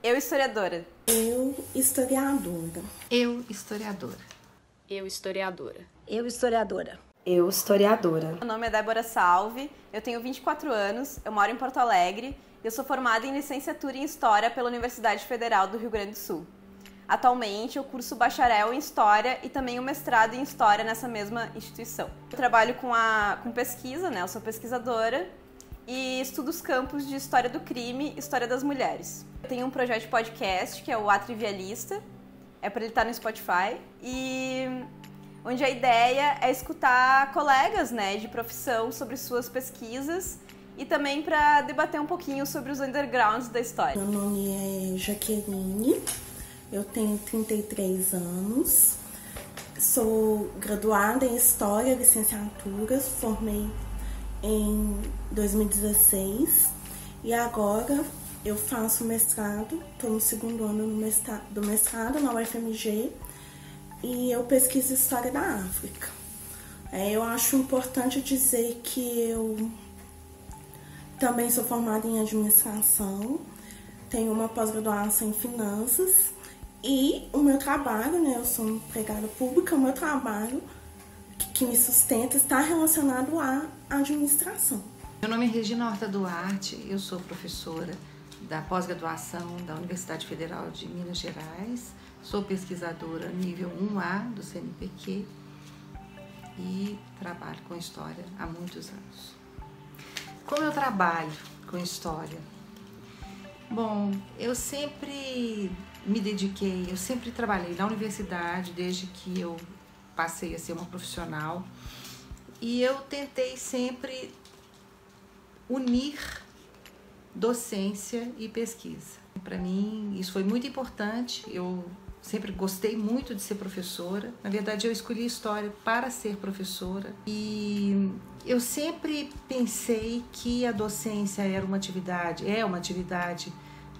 Eu, historiadora. Eu, historiadora. Eu, historiadora. Eu, historiadora. Eu, historiadora. Eu, historiadora. Meu nome é Débora Salve, eu tenho 24 anos, eu moro em Porto Alegre e eu sou formada em licenciatura em História pela Universidade Federal do Rio Grande do Sul. Atualmente eu curso bacharel em História e também o mestrado em História nessa mesma instituição. Eu trabalho com pesquisa, né? Eu sou pesquisadora e estudo os campos de História do Crime e História das Mulheres. Eu tenho um projeto de podcast que é o A Trivialista, é para ele estar no Spotify, e onde a ideia é escutar colegas, né, de profissão sobre suas pesquisas e também para debater um pouquinho sobre os undergrounds da história. Meu nome é Jaqueline, eu tenho 33 anos, sou graduada em História, licenciatura, formei em 2016 e agora eu faço mestrado, estou no segundo ano do mestrado na UFMG e eu pesquiso História da África. Eu acho importante dizer que eu também sou formada em administração, tenho uma pós-graduação em finanças e o meu trabalho, né, eu sou empregada pública, o meu trabalho que me sustenta está relacionado à administração. Meu nome é Regina Horta Duarte, eu sou professora da pós-graduação da Universidade Federal de Minas Gerais, sou pesquisadora nível 1A do CNPq e trabalho com história há muitos anos. Como eu trabalho com história? Bom, eu sempre me dediquei, eu sempre trabalhei na universidade desde que eu passei a ser uma profissional e eu tentei sempre unir docência e pesquisa. Para mim, isso foi muito importante. Eu sempre gostei muito de ser professora. Na verdade, eu escolhi história para ser professora. E eu sempre pensei que a docência era uma atividade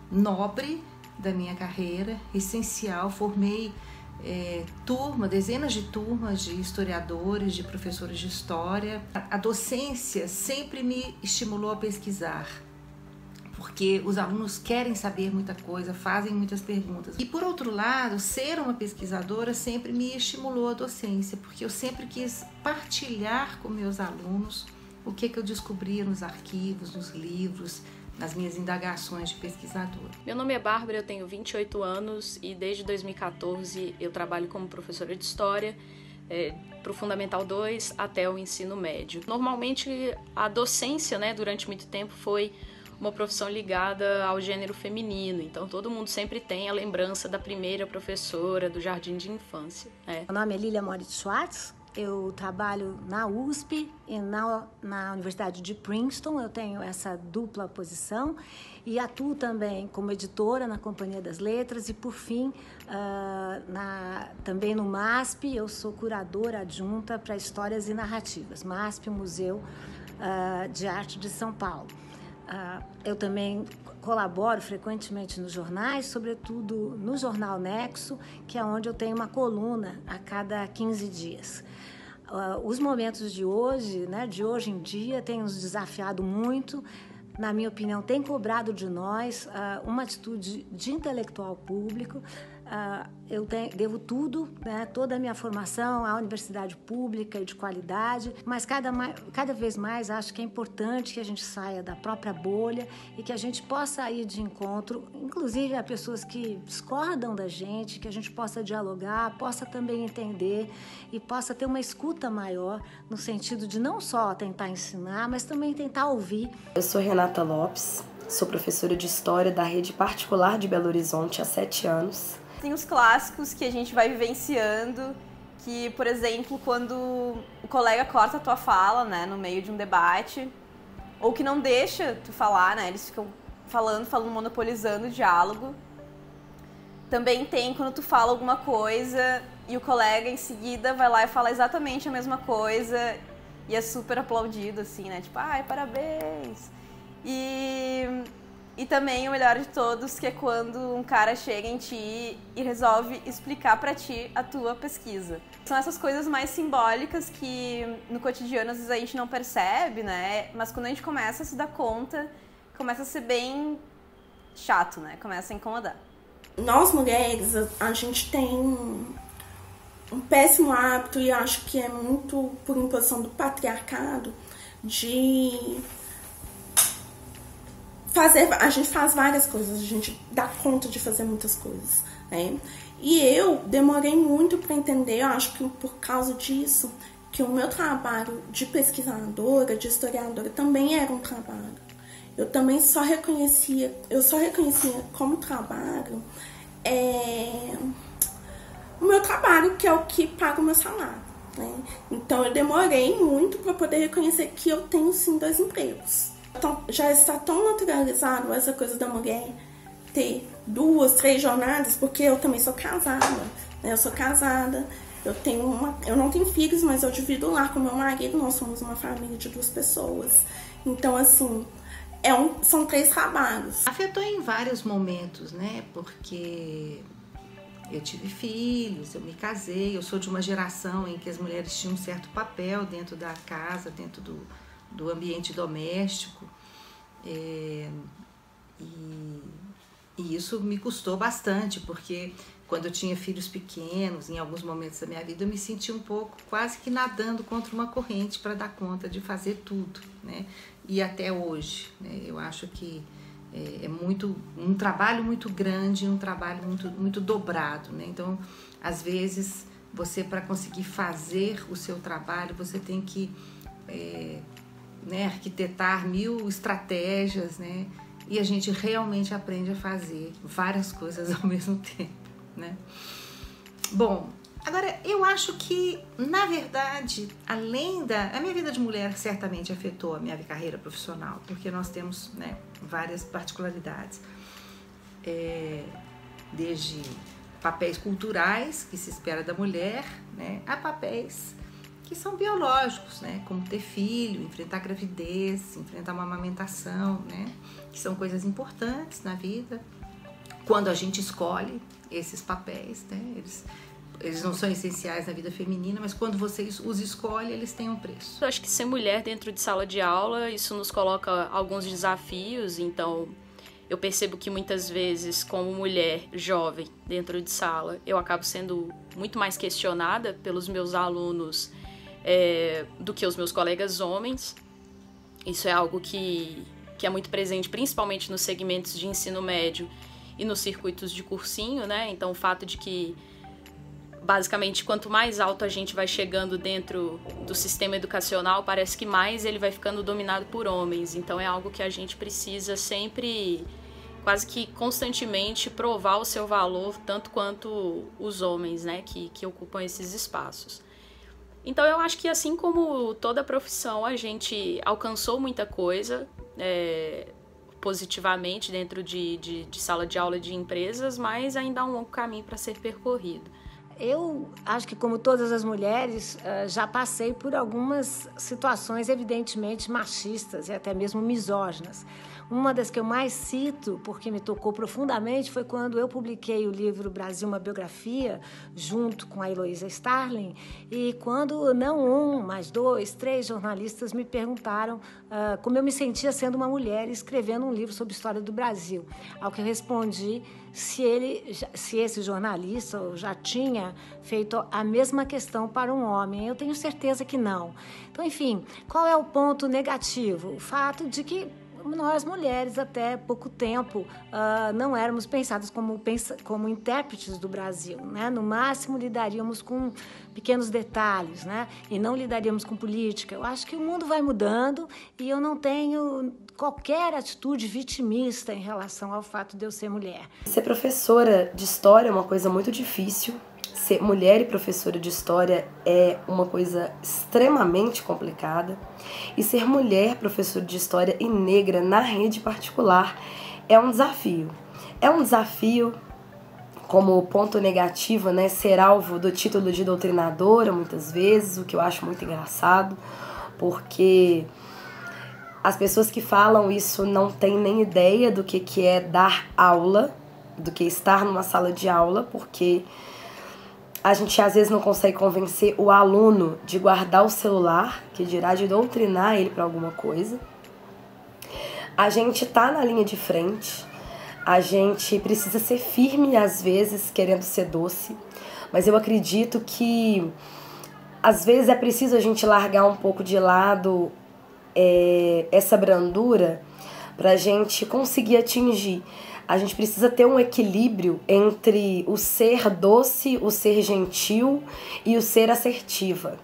nobre da minha carreira, essencial. Formei dezenas de turmas de historiadores, de professores de história. A docência sempre me estimulou a pesquisar, porque os alunos querem saber muita coisa, fazem muitas perguntas. E por outro lado, ser uma pesquisadora sempre me estimulou a docência, porque eu sempre quis partilhar com meus alunos o que eu descobria nos arquivos, nos livros, nas minhas indagações de pesquisadora. Meu nome é Bárbara, eu tenho 28 anos e desde 2014 eu trabalho como professora de História, para o Fundamental 2 até o ensino médio. Normalmente a docência, né, durante muito tempo foi uma profissão ligada ao gênero feminino, então todo mundo sempre tem a lembrança da primeira professora do jardim de infância. Meu nome é Lília Moritz Schwartz, eu trabalho na USP e na Universidade de Princeton, eu tenho essa dupla posição e atuo também como editora na Companhia das Letras e, por fim, também no MASP, eu sou curadora adjunta para Histórias e Narrativas, MASP, o Museu de Arte de São Paulo. Eu também colaboro frequentemente nos jornais, sobretudo no Jornal Nexo, que é onde eu tenho uma coluna a cada 15 dias. Os momentos de hoje, né, de hoje em dia, têm nos desafiado muito, na minha opinião, tem cobrado de nós uma atitude de intelectual público. Eu devo tudo, né, toda a minha formação à universidade pública e de qualidade, mas cada vez mais acho que é importante que a gente saia da própria bolha e que a gente possa ir de encontro, inclusive a pessoas que discordam da gente, que a gente possa dialogar, possa também entender e possa ter uma escuta maior no sentido de não só tentar ensinar, mas também tentar ouvir. Eu sou Renata Lopes, sou professora de História da Rede Particular de Belo Horizonte há 7 anos. Tem os clássicos que a gente vai vivenciando, que, por exemplo, quando o colega corta a tua fala, né, no meio de um debate, ou que não deixa tu falar, né, eles ficam falando, monopolizando o diálogo. Também tem quando tu fala alguma coisa e o colega em seguida vai lá e fala exatamente a mesma coisa e é super aplaudido, assim, né, tipo, ai, parabéns. E também o melhor de todos, que é quando um cara chega em ti e resolve explicar pra ti a tua pesquisa. São essas coisas mais simbólicas que no cotidiano às vezes a gente não percebe, né? Mas quando a gente começa a se dar conta, começa a ser bem chato, né? Começa a incomodar. Nós mulheres, a gente tem um péssimo hábito, e acho que é muito por imposição do patriarcado, de fazer, a gente faz várias coisas, a gente dá conta de fazer muitas coisas, né? E eu demorei muito para entender, eu acho que por causa disso, que o meu trabalho de pesquisadora, de historiadora, também era um trabalho. Eu também só reconhecia como trabalho o meu trabalho, que é o que paga o meu salário, né? Então eu demorei muito para poder reconhecer que eu tenho sim 2 empregos. Então, já está tão naturalizado essa coisa da mulher ter 2, 3 jornadas, porque eu também sou casada, né? Eu sou casada, eu não tenho filhos, mas eu divido o lar com meu marido, nós somos uma família de 2 pessoas. Então, assim, são 3 trabalhos. Afetou em vários momentos, né? Porque eu tive filhos, eu me casei, eu sou de uma geração em que as mulheres tinham um certo papel dentro da casa, dentro do ambiente doméstico. E isso me custou bastante, porque quando eu tinha filhos pequenos, em alguns momentos da minha vida, eu me sentia um pouco quase que nadando contra uma corrente para dar conta de fazer tudo, né? E até hoje, né? Eu acho que é um trabalho muito grande, um trabalho muito dobrado, né? Então, às vezes, você, para conseguir fazer o seu trabalho, você tem que arquitetar 1000 estratégias, né? E a gente realmente aprende a fazer várias coisas ao mesmo tempo, né? Bom, agora eu acho que, na verdade, a minha vida de mulher certamente afetou a minha carreira profissional, porque nós temos, né, várias particularidades, desde papéis culturais que se espera da mulher, né, a papéis que são biológicos, né, como ter filho, enfrentar gravidez, enfrentar uma amamentação, né, que são coisas importantes na vida. Quando a gente escolhe esses papéis, né, eles não são essenciais na vida feminina, mas quando você os escolhe, eles têm um preço. Eu acho que ser mulher dentro de sala de aula, isso nos coloca alguns desafios. Então, eu percebo que muitas vezes, como mulher jovem dentro de sala, eu acabo sendo muito mais questionada pelos meus alunos do que os meus colegas homens. Isso é algo que é muito presente, principalmente nos segmentos de ensino médio e nos circuitos de cursinho, né? Então, o fato de que, basicamente, quanto mais alto a gente vai chegando dentro do sistema educacional, parece que mais ele vai ficando dominado por homens. Então, é algo que a gente precisa sempre, quase que constantemente, provar o seu valor, tanto quanto os homens, né, que ocupam esses espaços. Então, eu acho que, assim como toda profissão, a gente alcançou muita coisa positivamente dentro de sala de aula de empresas, mas ainda há um longo caminho para ser percorrido. Eu acho que, como todas as mulheres, já passei por algumas situações evidentemente machistas e até mesmo misóginas. Uma das que eu mais cito, porque me tocou profundamente, foi quando eu publiquei o livro Brasil, uma biografia, junto com a Heloísa Starling, e quando não mas 2, 3 jornalistas me perguntaram como eu me sentia sendo uma mulher escrevendo um livro sobre a história do Brasil. Ao que eu respondi se esse jornalista já tinha feito a mesma questão para um homem. Eu tenho certeza que não. Então, enfim, qual é o ponto negativo? O fato de que nós, mulheres, até pouco tempo, não éramos pensadas como intérpretes do Brasil, né? No máximo, lidaríamos com pequenos detalhes, né? E não lidaríamos com política. Eu acho que o mundo vai mudando e eu não tenho qualquer atitude vitimista em relação ao fato de eu ser mulher. Ser professora de história é uma coisa muito difícil. Ser mulher e professora de história é uma coisa extremamente complicada. E ser mulher, professora de história e negra na rede particular é um desafio. É um desafio, como ponto negativo, né, ser alvo do título de doutrinadora, muitas vezes, o que eu acho muito engraçado, porque as pessoas que falam isso não têm nem ideia do que é dar aula, do que estar numa sala de aula, porque a gente às vezes não consegue convencer o aluno de guardar o celular, que dirá de doutrinar ele para alguma coisa. A gente tá na linha de frente, A gente precisa ser firme às vezes, querendo ser doce, mas eu acredito que às vezes é preciso a gente largar um pouco de lado essa brandura para a gente conseguir atingir. A gente precisa ter um equilíbrio entre o ser doce, o ser gentil e o ser assertiva,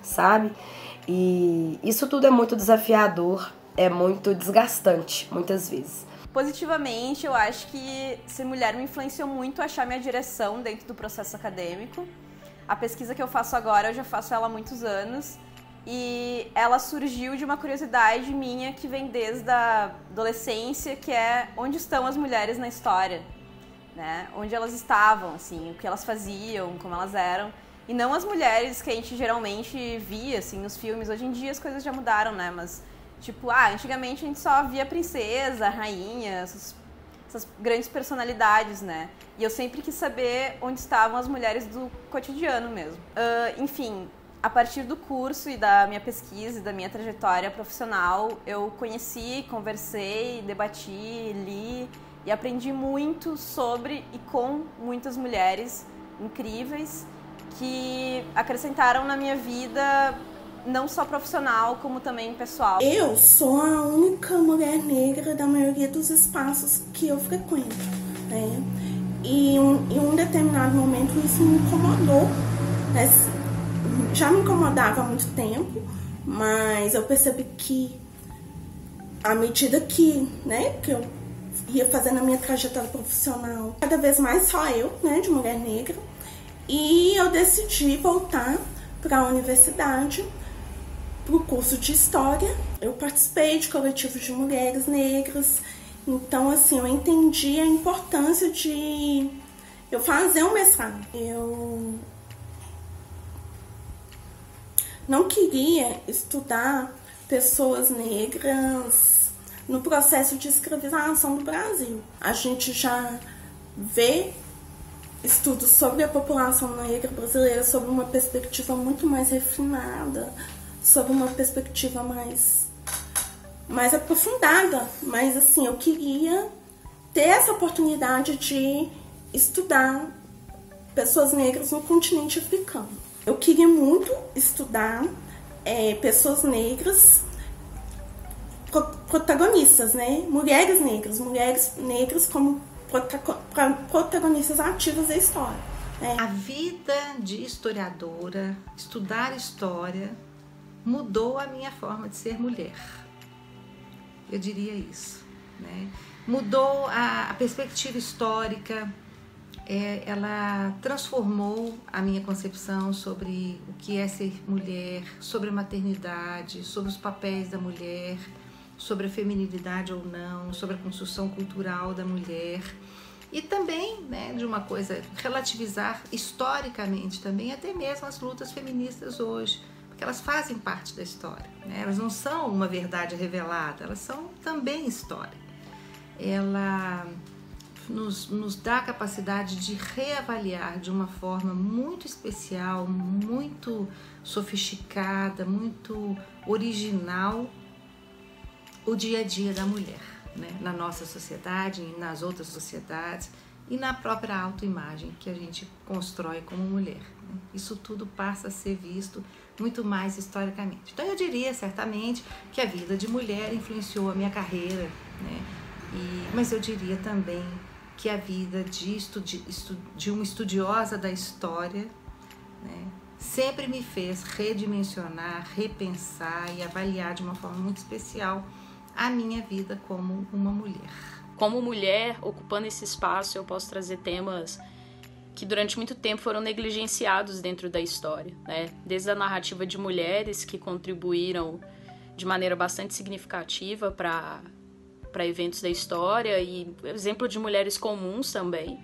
sabe? E isso tudo é muito desafiador, é muito desgastante, muitas vezes. Positivamente, eu acho que ser mulher me influenciou muito a achar minha direção dentro do processo acadêmico. A pesquisa que eu faço agora, eu já faço ela há muitos anos. E ela surgiu de uma curiosidade minha que vem desde a adolescência, que é onde estão as mulheres na história, né? Onde elas estavam, assim, o que elas faziam, como elas eram. E não as mulheres que a gente geralmente via, assim, nos filmes. Hoje em dia as coisas já mudaram, né? Mas, tipo, antigamente a gente só via a princesa, a rainha, essas grandes personalidades, né? E eu sempre quis saber onde estavam as mulheres do cotidiano mesmo. Enfim, a partir do curso e da minha pesquisa e da minha trajetória profissional, eu conheci, conversei, debati, li e aprendi muito sobre e com muitas mulheres incríveis que acrescentaram na minha vida, não só profissional, como também pessoal. Eu sou a única mulher negra da maioria dos espaços que eu frequento, né? E em um determinado momento isso me incomodou, né? Já me incomodava há muito tempo, mas eu percebi que à medida que eu ia fazendo a minha trajetória profissional, cada vez mais só eu, né, de mulher negra, e eu decidi voltar para a universidade, para o curso de História. Eu participei de coletivos de mulheres negras, então assim, eu entendi a importância de eu fazer um mestrado. Eu não queria estudar pessoas negras no processo de escravização do Brasil. A gente já vê estudos sobre a população negra brasileira sob uma perspectiva muito mais refinada, sob uma perspectiva mais aprofundada. Mas assim, eu queria ter essa oportunidade de estudar pessoas negras no continente africano. Eu queria muito estudar pessoas negras protagonistas, né? Mulheres negras como protagonistas ativas da história, né? A vida de historiadora, estudar história, mudou a minha forma de ser mulher. Eu diria isso, né? Mudou a perspectiva histórica. Ela transformou a minha concepção sobre o que é ser mulher, sobre a maternidade, sobre os papéis da mulher, sobre a feminilidade ou não, sobre a construção cultural da mulher e também, né, de uma coisa, relativizar historicamente também até mesmo as lutas feministas hoje, porque elas fazem parte da história, né? Elas não são uma verdade revelada, elas são também história. Ela nos dá a capacidade de reavaliar de uma forma muito especial, muito sofisticada, muito original o dia a dia da mulher, né? Na nossa sociedade, nas outras sociedades e na própria autoimagem que a gente constrói como mulher, né? Isso tudo passa a ser visto muito mais historicamente. Então eu diria certamente que a vida de mulher influenciou a minha carreira, né? Mas eu diria também que a vida de uma estudiosa da história, né, sempre me fez redimensionar, repensar e avaliar de uma forma muito especial a minha vida como uma mulher. Como mulher, ocupando esse espaço, eu posso trazer temas que durante muito tempo foram negligenciados dentro da história, né? Desde a narrativa de mulheres que contribuíram de maneira bastante significativa para eventos da história e exemplo de mulheres comuns também,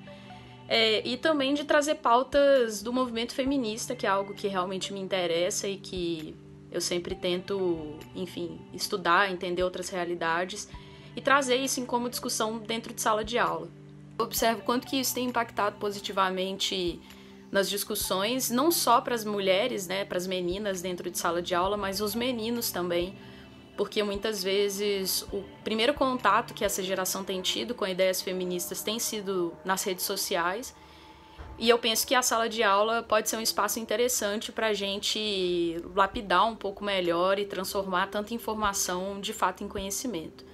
e também de trazer pautas do movimento feminista, que é algo que realmente me interessa e que eu sempre tento, enfim, estudar, entender outras realidades e trazer isso como discussão dentro de sala de aula. Eu observo quanto que isso tem impactado positivamente nas discussões, não só para as mulheres, né, para as meninas dentro de sala de aula, mas os meninos também, porque muitas vezes o primeiro contato que essa geração tem tido com ideias feministas tem sido nas redes sociais, e eu penso que a sala de aula pode ser um espaço interessante para a gente lapidar um pouco melhor e transformar tanta informação de fato em conhecimento.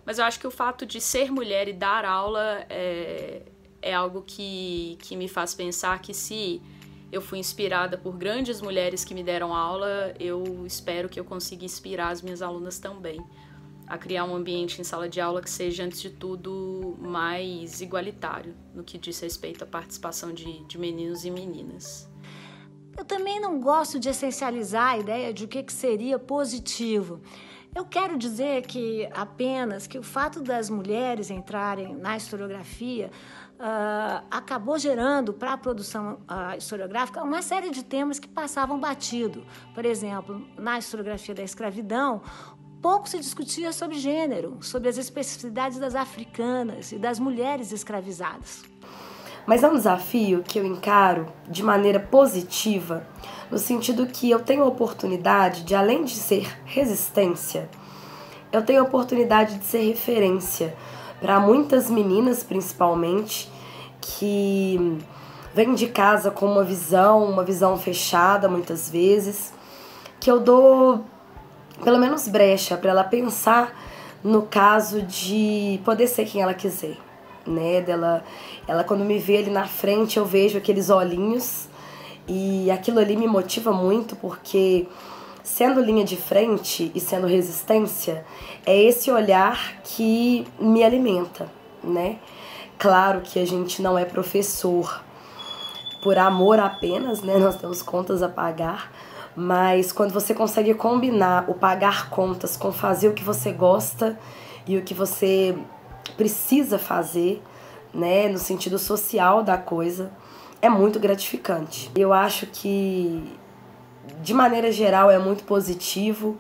Mas eu acho que o fato de ser mulher e dar aula é algo que me faz pensar que, se eu fui inspirada por grandes mulheres que me deram aula, eu espero que eu consiga inspirar as minhas alunas também a criar um ambiente em sala de aula que seja, antes de tudo, mais igualitário no que diz respeito à participação de meninos e meninas. Eu também não gosto de essencializar a ideia de o que seria positivo. Eu quero dizer que apenas que o fato das mulheres entrarem na historiografia acabou gerando para a produção historiográfica uma série de temas que passavam batido. Por exemplo, na historiografia da escravidão, pouco se discutia sobre gênero, sobre as especificidades das africanas e das mulheres escravizadas. Mas é um desafio que eu encaro de maneira positiva, no sentido que eu tenho a oportunidade de, além de ser resistência, eu tenho a oportunidade de ser referência para muitas meninas, principalmente, que vêm de casa com uma visão fechada, muitas vezes, que eu dou pelo menos brecha para ela pensar no caso de poder ser quem ela quiser, né? Ela quando me vê ali na frente, eu vejo aqueles olhinhos, e aquilo ali me motiva muito, porque sendo linha de frente e sendo resistência, é esse olhar que me alimenta, né? Claro que a gente não é professor por amor apenas, né? Nós temos contas a pagar, mas quando você consegue combinar o pagar contas com fazer o que você gosta e o que você precisa fazer, né, no sentido social da coisa, é muito gratificante. Eu acho que, de maneira geral, é muito positivo,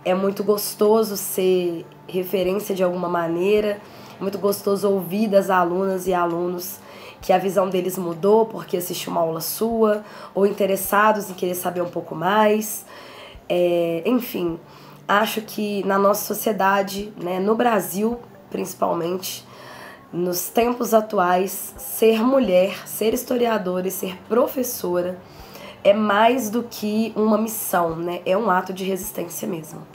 é muito gostoso ser referência de alguma maneira, é muito gostoso ouvir das alunas e alunos que a visão deles mudou porque assistiu uma aula sua, ou interessados em querer saber um pouco mais. Enfim, acho que na nossa sociedade, né, no Brasil principalmente, nos tempos atuais, ser mulher, ser historiadora e ser professora é mais do que uma missão, né? É um ato de resistência mesmo.